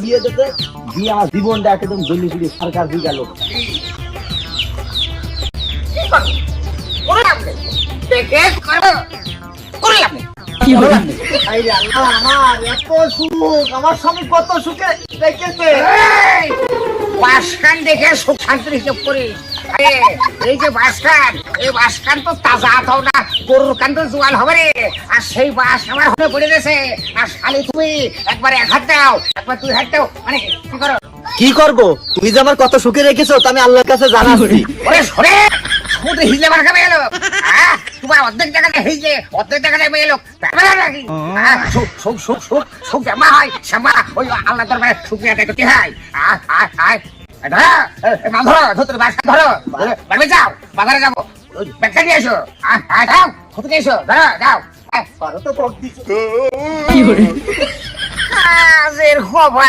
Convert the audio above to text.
বিয়ে দিতে বিয়ে আমার জীবনটা একদম জলি জলি সরকার দিয়ে গেল। আমার এত সুখ, আমার স্বামী কত সুখে দেখেছে। বাসখান দেখে সুখ শান্তি হিসেব করিস। আরে এই যে বাসখান, এই বাসখান তো তাজা থাও না, গরুর কান তো জোয়াল হবে রে। আর সেই বাস আমার হয়ে পড়ে গেছে। আর শালি তুমি একবার এক হাত দাও, একবার দুই হাত দাও, মানে কি করো? কি করবো? তুমি যে আমার কত সুখে রেখেছো তা আমি আল্লাহর কাছে জানাচ্ছি। ওরে সরে, সমুদ্রে হিজলে মার খাবে এলো। তোমার অর্ধেক টাকাতে হিজলে, অর্ধেক টাকাতে এলো। নাকি সুখ সুখ সুখ সুখ সুখ জামা হয় শ্যামা, ওই আল্লাহ দরবারে শুকরিয়া আদায় করতে হয়। ধরো বাসটা ধরো, বাড়ি যাও, বাজারে যাবো, ব্যাগটা নিয়ে এসো। যাও ঘুরতে নিয়ে এসো, ধরো যাও। তো বক দিছো। কাজের খবর